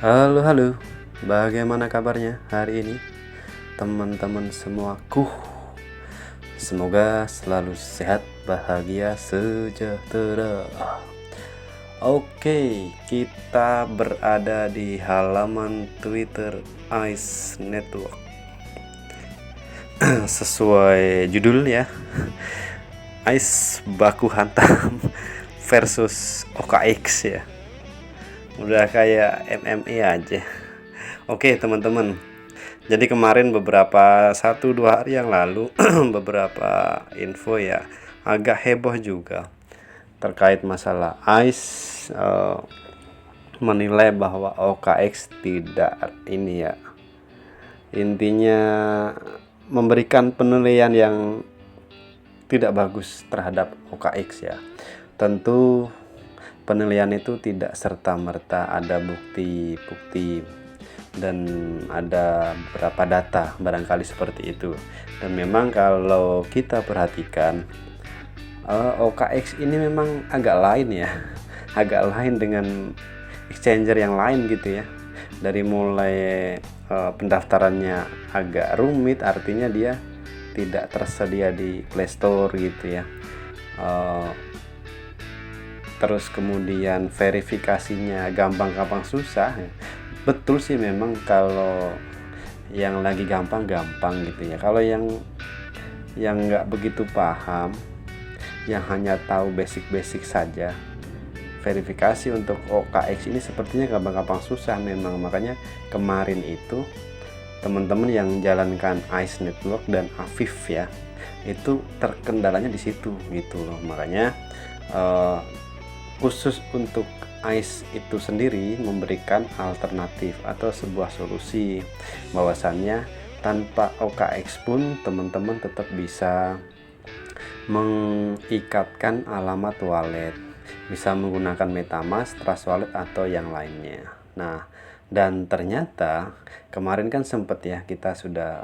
Halo, halo. Bagaimana kabarnya hari ini, teman-teman semuaku? Semoga selalu sehat, bahagia, sejahtera. Oke, kita berada di halaman Twitter Ice Network. Sesuai judul ya, Ice baku hantam versus OKX ya. Udah kayak MMA aja. Oke teman-teman, jadi kemarin beberapa 1-2 hari yang lalu beberapa info ya agak heboh juga terkait masalah Ice menilai bahwa OKX tidak ini ya, intinya memberikan penilaian yang tidak bagus terhadap OKX ya. Tentu penilaian itu tidak serta-merta ada bukti-bukti dan ada beberapa data barangkali seperti itu. Dan memang kalau kita perhatikan OKX ini memang agak lain ya, agak lain dengan exchanger yang lain gitu ya. Dari mulai pendaftarannya agak rumit, artinya dia tidak tersedia di Play Store gitu ya. Terus kemudian verifikasinya gampang-gampang susah ya. Betul sih, memang kalau yang lagi gampang-gampang gitu ya. Kalau yang nggak begitu paham, yang hanya tahu basic-basic saja, verifikasi untuk OKX ini sepertinya gampang-gampang susah memang. Makanya kemarin itu teman-teman yang jalankan Ice Network dan Afif ya, itu terkendalanya di situ gitu loh. Makanya khusus untuk Ice itu sendiri memberikan alternatif atau sebuah solusi bahwasannya tanpa OKX pun teman-teman tetap bisa mengikatkan alamat wallet, bisa menggunakan MetaMask, Trust Wallet atau yang lainnya. Nah, dan ternyata kemarin kan sempet ya kita sudah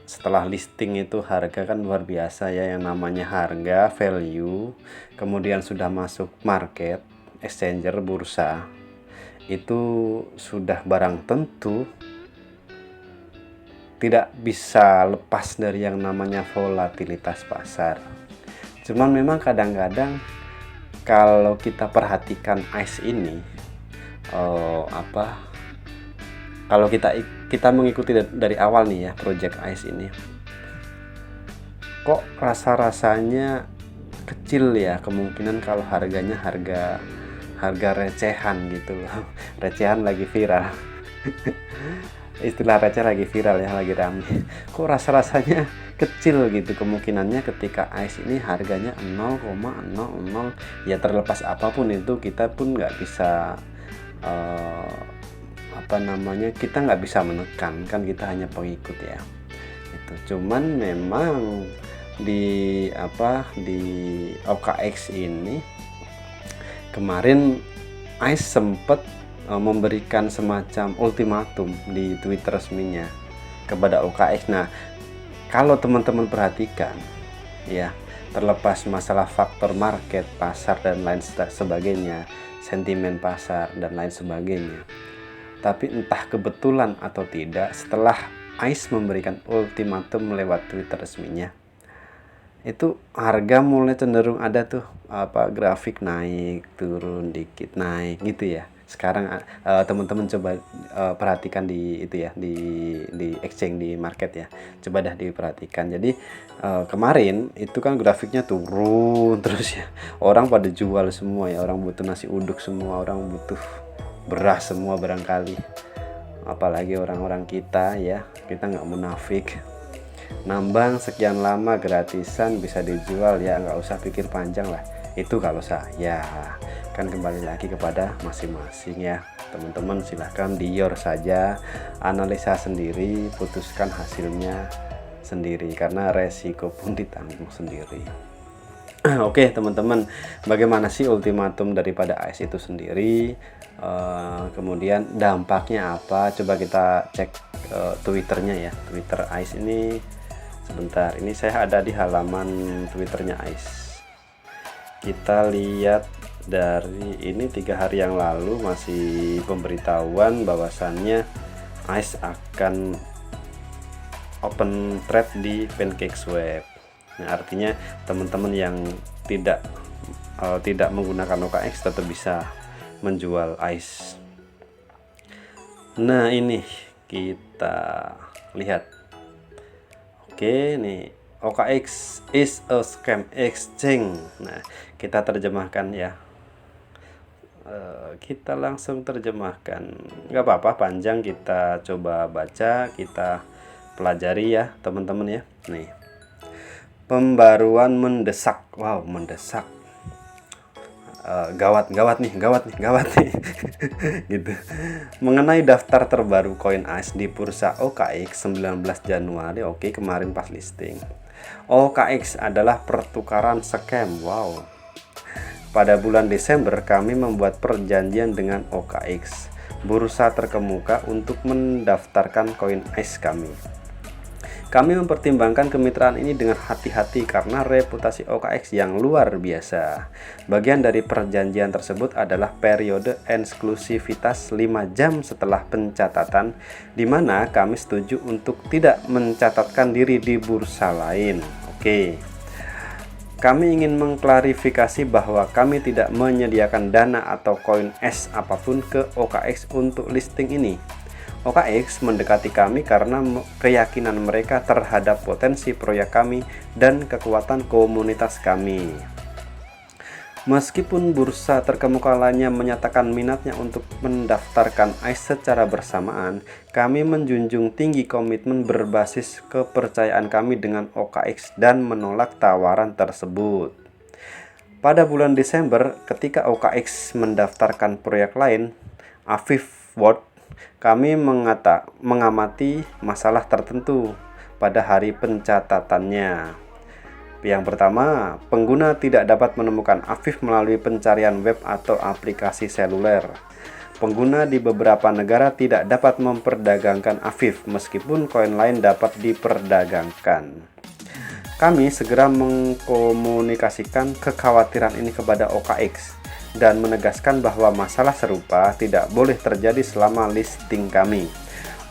setelah listing itu harga kan luar biasa ya, yang namanya harga value, kemudian sudah masuk market, exchanger, bursa, itu sudah barang tentu tidak bisa lepas dari yang namanya volatilitas pasar. Cuman memang kadang-kadang kalau kita perhatikan Ice ini kalau kita mengikuti dari awal nih ya project Ice ini, kok rasa-rasanya kecil ya kemungkinan kalau harganya harga recehan gitu loh. Recehan lagi viral. Istilah receh lagi viral ya, lagi rame. Kok rasa-rasanya kecil gitu kemungkinannya ketika Ice ini harganya 0,00 ya. Terlepas apapun itu kita pun nggak bisa kita nggak bisa menekan, kan kita hanya pengikut ya itu. Cuman memang di OKX ini kemarin Ice sempat memberikan semacam ultimatum di Twitter resminya kepada OKX. Nah, kalau teman-teman perhatikan ya, terlepas masalah faktor market, pasar dan lain sebagainya, sentimen pasar dan lain sebagainya, tapi entah kebetulan atau tidak, setelah Ice memberikan ultimatum lewat Twitter resminya, itu harga mulai cenderung ada tuh grafik naik turun dikit naik gitu ya. Sekarang teman-teman coba perhatikan di itu ya, di exchange, di market ya, coba dah diperhatikan. Jadi kemarin itu kan grafiknya turun terus ya, orang pada jual semua ya, orang butuh nasi uduk semua, orang butuh beras semua barangkali, apalagi orang-orang kita ya, kita nggak munafik, nambang sekian lama gratisan bisa dijual ya, nggak usah pikir panjang lah. Itu kalau saya, kan kembali lagi kepada masing-masing ya teman-teman, silahkan dior saja, analisa sendiri, putuskan hasilnya sendiri, karena resiko pun ditanggung sendiri. Oke teman-teman, bagaimana sih ultimatum daripada AIS itu sendiri? Kemudian dampaknya apa? Coba kita cek Twitternya ya. Twitter AIS ini, sebentar, ini saya ada di halaman Twitternya AIS. Kita lihat dari ini 3 hari yang lalu masih pemberitahuan bahwasannya AIS akan open thread di PancakeSwap. Nah, artinya teman-teman yang tidak menggunakan OKX tetap bisa menjual AIS. Nah, ini kita lihat. Oke, nih OKX is a scam exchange. Nah, kita terjemahkan ya. Kita langsung terjemahkan. Nggak apa-apa panjang, kita coba baca, kita pelajari ya teman-teman ya. Nih, pembaruan mendesak. Wow, mendesak. Gawat nih gitu. Mengenai daftar terbaru koin AIS di bursa OKX 19 Januari. Oke, kemarin pas listing. OKX adalah pertukaran scam. Wow. Pada bulan Desember kami membuat perjanjian dengan OKX, bursa terkemuka, untuk mendaftarkan koin AIS kami. Kami mempertimbangkan kemitraan ini dengan hati-hati karena reputasi OKX yang luar biasa. Bagian dari perjanjian tersebut adalah periode eksklusivitas 5 jam setelah pencatatan, di mana kami setuju untuk tidak mencatatkan diri di bursa lain. Oke. Kami ingin mengklarifikasi bahwa kami tidak menyediakan dana atau koin AIS apapun ke OKX untuk listing ini. OKX mendekati kami karena keyakinan mereka terhadap potensi proyek kami dan kekuatan komunitas kami. Meskipun bursa terkemuka lainnya menyatakan minatnya untuk mendaftarkan AIS secara bersamaan, kami menjunjung tinggi komitmen berbasis kepercayaan kami dengan OKX dan menolak tawaran tersebut. Pada bulan Desember, ketika OKX mendaftarkan proyek lain, Afif World, kami mengamati masalah tertentu pada hari pencatatannya. Yang pertama, pengguna tidak dapat menemukan Afif melalui pencarian web atau aplikasi seluler. Pengguna di beberapa negara tidak dapat memperdagangkan Afif meskipun koin lain dapat diperdagangkan. Kami segera mengkomunikasikan kekhawatiran ini kepada OKX dan menegaskan bahwa masalah serupa tidak boleh terjadi selama listing kami.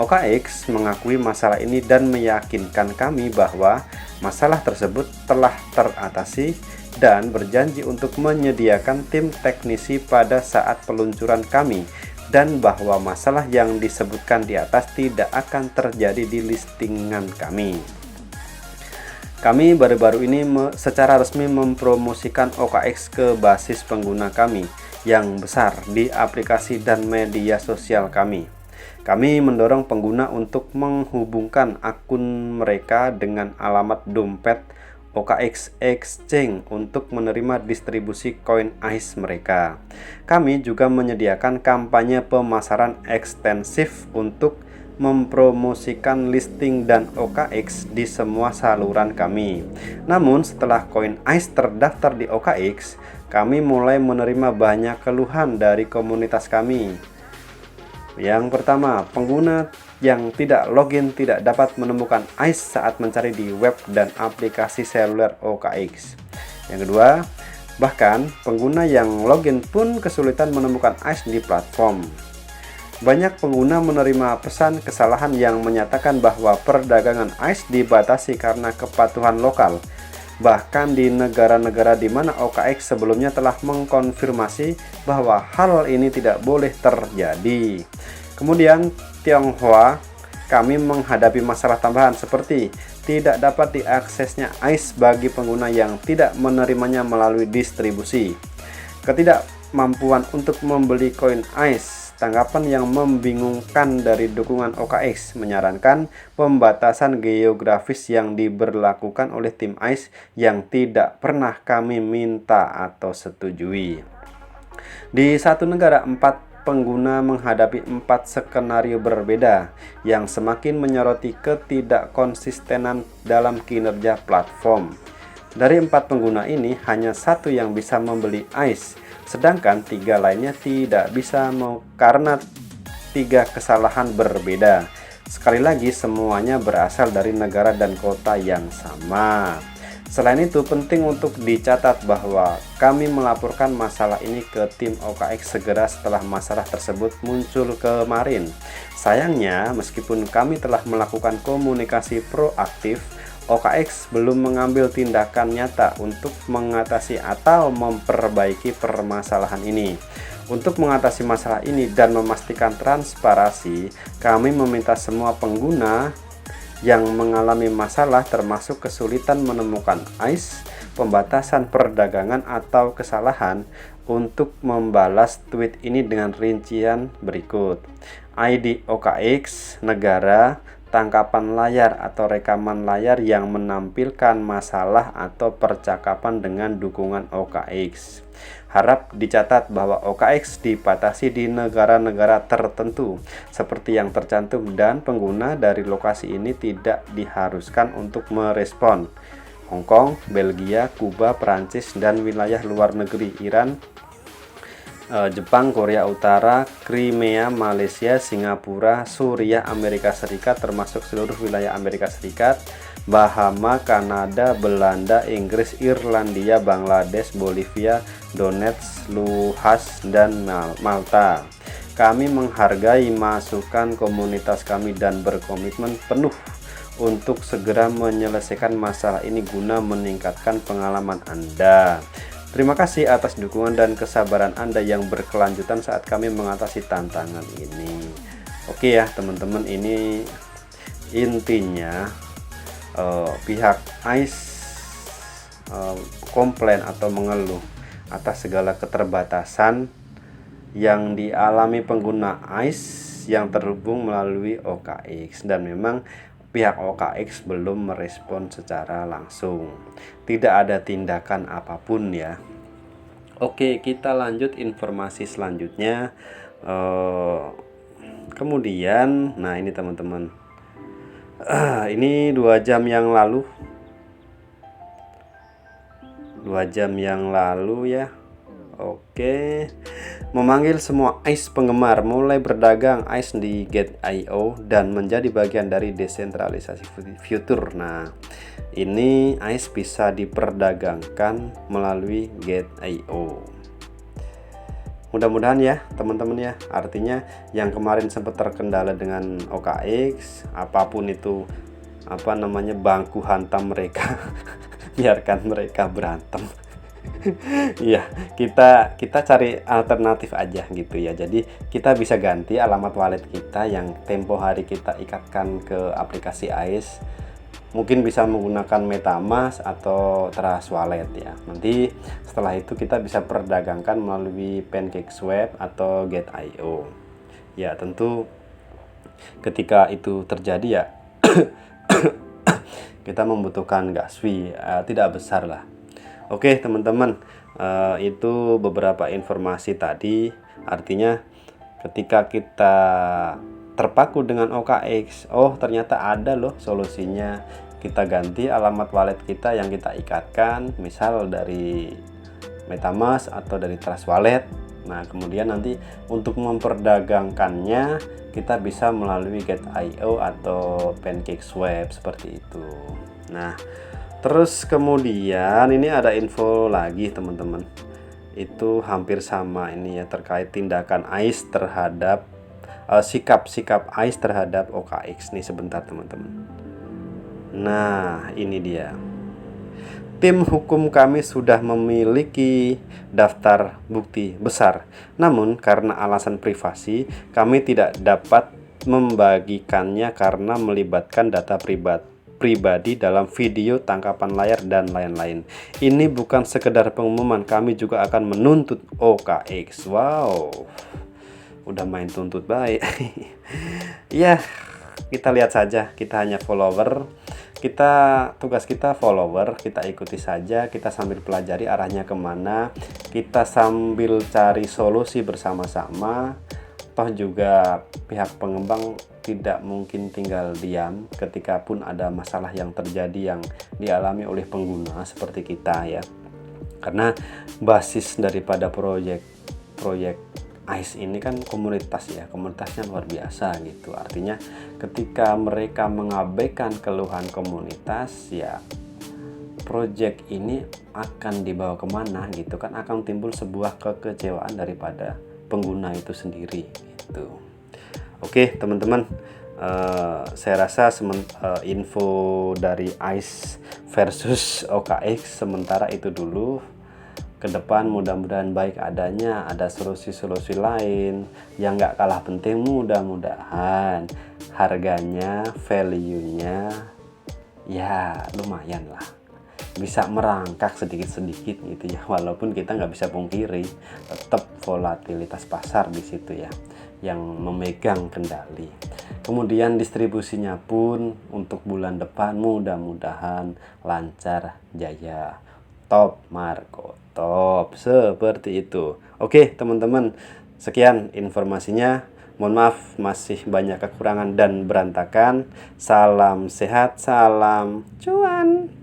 OKX mengakui masalah ini dan meyakinkan kami bahwa masalah tersebut telah teratasi dan berjanji untuk menyediakan tim teknisi pada saat peluncuran kami, dan bahwa masalah yang disebutkan di atas tidak akan terjadi di listingan kami. Kami baru-baru ini secara resmi mempromosikan OKX ke basis pengguna kami yang besar di aplikasi dan media sosial kami. Kami mendorong pengguna untuk menghubungkan akun mereka dengan alamat dompet OKX Exchange untuk menerima distribusi koin AIS mereka. Kami juga menyediakan kampanye pemasaran ekstensif untuk mempromosikan listing dan OKX di semua saluran kami. Namun setelah koin AIS terdaftar di OKX, kami mulai menerima banyak keluhan dari komunitas kami. Yang pertama, pengguna yang tidak login tidak dapat menemukan AIS saat mencari di web dan aplikasi seluler OKX. Yang kedua, bahkan pengguna yang login pun kesulitan menemukan AIS di platform. Banyak pengguna menerima pesan kesalahan yang menyatakan bahwa perdagangan AIS dibatasi karena kepatuhan lokal. Bahkan di negara-negara di mana OKX sebelumnya telah mengkonfirmasi bahwa hal ini tidak boleh terjadi. Kemudian Tionghoa, kami menghadapi masalah tambahan seperti tidak dapat diaksesnya AIS bagi pengguna yang tidak menerimanya melalui distribusi. Ketidakmampuan untuk membeli koin AIS. Tanggapan yang membingungkan dari dukungan OKX menyarankan pembatasan geografis yang diberlakukan oleh tim AIS yang tidak pernah kami minta atau setujui. Di satu negara, 4 pengguna menghadapi 4 skenario berbeda yang semakin menyoroti ketidakkonsistenan dalam kinerja platform. Dari 4 pengguna ini, hanya 1 yang bisa membeli ICE, sedangkan 3 lainnya tidak bisa karena 3 kesalahan berbeda. Sekali lagi, semuanya berasal dari negara dan kota yang sama. Selain itu, penting untuk dicatat bahwa kami melaporkan masalah ini ke tim OKX segera setelah masalah tersebut muncul kemarin. Sayangnya, meskipun kami telah melakukan komunikasi proaktif, OKX belum mengambil tindakan nyata untuk mengatasi atau memperbaiki permasalahan ini. Untuk mengatasi masalah ini dan memastikan transparansi, kami meminta semua pengguna yang mengalami masalah termasuk kesulitan menemukan ICE, pembatasan perdagangan atau kesalahan untuk membalas tweet ini dengan rincian berikut: ID OKX, negara, tangkapan layar atau rekaman layar yang menampilkan masalah atau percakapan dengan dukungan OKX. Harap dicatat bahwa OKX dibatasi di negara-negara tertentu seperti yang tercantum dan pengguna dari lokasi ini tidak diharuskan untuk merespon. Hong Kong, Belgia, Kuba, Prancis, dan wilayah luar negeri Iran, Jepang, Korea Utara, Crimea, Malaysia, Singapura, Suriah, Amerika Serikat termasuk seluruh wilayah Amerika Serikat, Bahama, Kanada, Belanda, Inggris, Irlandia, Bangladesh, Bolivia, Donetsk, Luhansk, dan Malta. Kami menghargai masukan komunitas kami dan berkomitmen penuh untuk segera menyelesaikan masalah ini guna meningkatkan pengalaman Anda. Terima kasih atas dukungan dan kesabaran Anda yang berkelanjutan saat kami mengatasi tantangan ini. Oke ya teman-teman, ini intinya pihak ICE komplain atau mengeluh atas segala keterbatasan yang dialami pengguna ICE yang terhubung melalui OKX, dan memang pihak OKX belum merespon secara langsung. Tidak ada tindakan apapun ya. Oke, kita lanjut informasi selanjutnya. Kemudian, nah ini teman-teman, ini 2 jam yang lalu, 2 jam yang lalu ya. Oke, memanggil semua ICE penggemar mulai berdagang ICE di Gate.io dan menjadi bagian dari desentralisasi future. Nah, ini ICE bisa diperdagangkan melalui Gate.io. Mudah-mudahan ya teman-teman ya. Artinya yang kemarin sempat terkendala dengan OKX, apapun itu bangku hantam mereka, biarkan mereka berantem. Iya, kita cari alternatif aja gitu ya. Jadi kita bisa ganti alamat wallet kita yang tempo hari kita ikatkan ke aplikasi ICE. Mungkin bisa menggunakan MetaMask atau Trust Wallet ya. Nanti setelah itu kita bisa perdagangkan melalui PancakeSwap atau Gate.io. Ya, tentu ketika itu terjadi ya kita membutuhkan gas fee tidak besar lah. Oke teman-teman, itu beberapa informasi tadi. Artinya ketika kita terpaku dengan OKX, oh ternyata ada loh solusinya. Kita ganti alamat wallet kita yang kita ikatkan, misal dari MetaMask atau dari Trust Wallet. Nah kemudian nanti untuk memperdagangkannya kita bisa melalui Gate.io atau PancakeSwap seperti itu. Nah terus kemudian ini ada info lagi teman-teman, itu hampir sama ini ya, terkait tindakan ICE terhadap sikap-sikap ICE terhadap OKX nih. Sebentar teman-teman. Nah ini dia, tim hukum kami sudah memiliki daftar bukti besar, namun karena alasan privasi kami tidak dapat membagikannya karena melibatkan data pribadi dalam video, tangkapan layar, dan lain-lain. Ini bukan sekedar pengumuman, kami juga akan menuntut OKX. Wow, udah main tuntut baik. Ya, kita lihat saja, kita hanya follower. Tugas kita follower, kita ikuti saja, kita sambil pelajari arahnya kemana, kita sambil cari solusi bersama-sama. Toh juga pihak pengembang tidak mungkin tinggal diam ketika pun ada masalah yang terjadi yang dialami oleh pengguna seperti kita ya. Karena basis daripada proyek ICE ini kan komunitas ya, komunitasnya luar biasa gitu. Artinya ketika mereka mengabaikan keluhan komunitas ya, proyek ini akan dibawa kemana gitu kan, akan timbul sebuah kekecewaan daripada pengguna itu sendiri gitu. Oke teman-teman, saya rasa info dari ICE versus OKX sementara itu dulu. Ke depan mudah-mudahan baik adanya, ada solusi-solusi lain yang gak kalah penting, mudah-mudahan harganya, value-nya ya lumayan lah, bisa merangkak sedikit-sedikit gitu ya, walaupun kita nggak bisa pungkiri tetap volatilitas pasar di situ ya yang memegang kendali. Kemudian distribusinya pun untuk bulan depan mudah-mudahan lancar jaya, top Marco top, seperti itu. Oke teman-teman, sekian informasinya. Mohon maaf masih banyak kekurangan dan berantakan. Salam sehat, salam cuan.